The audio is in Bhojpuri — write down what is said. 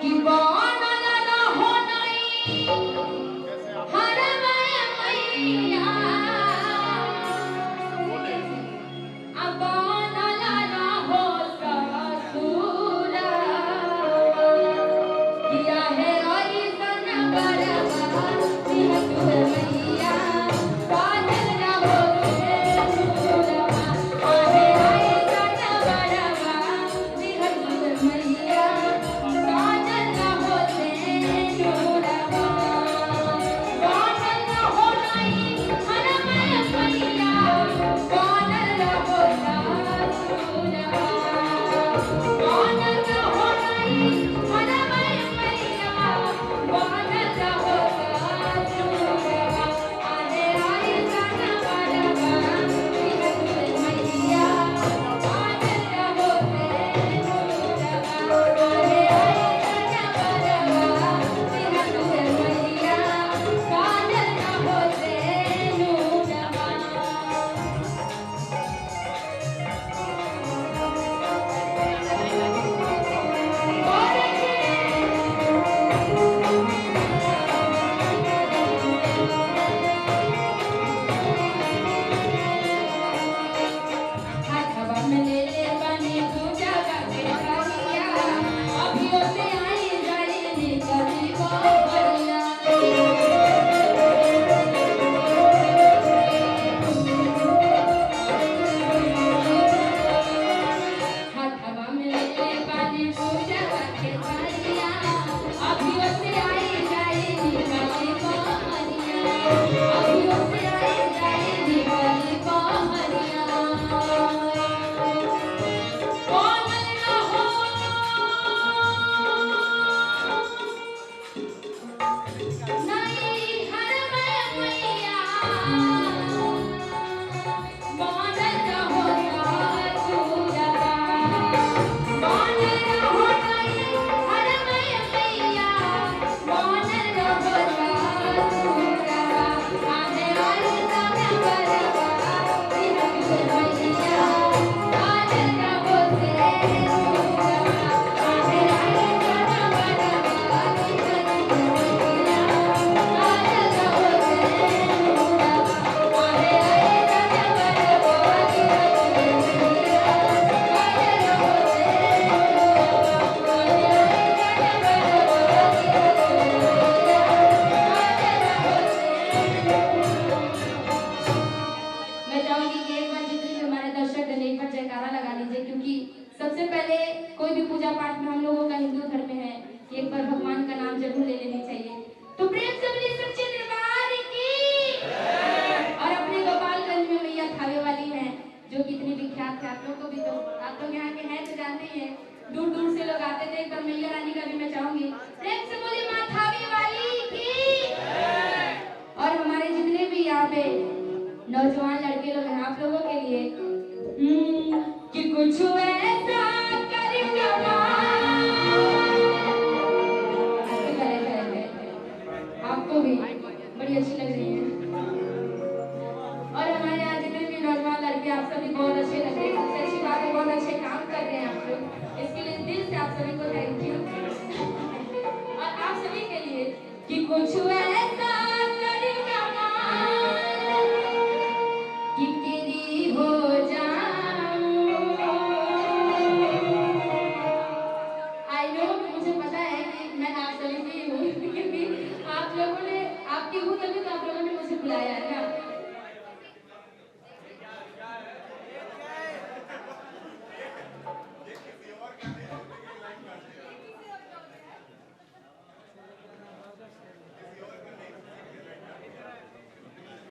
कि बनल रहो नहीं हर मैया अब बनल रहो ससुर किया है ऐसन बरवा सिंह मैया बनल रहो ससुरवा आहे ऐसन बरवा सिंह मैया बनल रहो सेनुरवा बनल रहो नहीं हर मैया बनल रहो ससुरवा बनल रहो नहीं हर मैया बनल रहो ससुरवा आहे ऐसन बरवा सिंह मैया बनल रहो सेनुरवा आहे ऐसन बरवा सिंह मैया बनल रहो सेनुरवा हाथवा में ले ले बनी पूजा करके करिया अभियो से आई जाई निकली बबरिया हाथवा में ले ले बनी पूजा करके करिया अभियो से आई जाई निकली बबरिया अभियो से आई जाई निकली बबरिया बनल रहो नहीं हर मैया बनल रहो ससुरवा बनल रहो नहीं हर मैया बनल रहो ससुरवा आहे ऐसन बरवा सिंह मैया बनल रहो सेनुरवा आहे ऐसन बरवा सिंह मैया बनल रहो सेनुरवा आहे ऐसन बरवा सिंह मैया बनल रहो सेनुरवा आहे ऐसन बरवा मैं चाहूंगी कि एक बार जितने भी हमारे दर्शक हैं एक बार जयकारा लगा लीजिए क्योंकि सबसे पहले कोई भी पूजा पाठ में हम लोगों का हिंदू धर्म में है कि एक बार भगवान का नाम जरूर ले लेनी चाहिए। तो प्रेम से बोलिए सच्चे दरबार की और अपने गोपालगंज में मैया थावे वाली हैं जो कि इतनी विख्यात है। आप लोग को भी तो आप लोग यहाँ के हैं तो जानते ही हैं, दूर दूर से लोग आते थे। एक बार मैया रानी का भी मैं चाहूंगी प्रेम से बोलिए माँ थावे वाली की। और हमारे जितने भी यहाँ पे नौजवान लड़के लोग हैं आप लोगों के लिए कि कुछ ऐसा कर कमाल आपको भी बड़ी अच्छी लग रही है। और हमारे यहाँ जितने भी नौजवान लड़के आप सभी बहुत अच्छे लग रहे हैं। सबसे अच्छी बात है बहुत अच्छे काम कर रहे हैं आप लोग, इसके लिए दिल से आप सभी को थैंक यू। और आप सभी के लिए कि कुछ ऐसा कर कमाल कि तेरी हो जाऊं। आई नो मुझे पता है कि मैं आप सभी की हूँ क्योंकि आप लोगों ने आपकी हूँ तभी तो आप लोगों ने मुझे बुलाया है।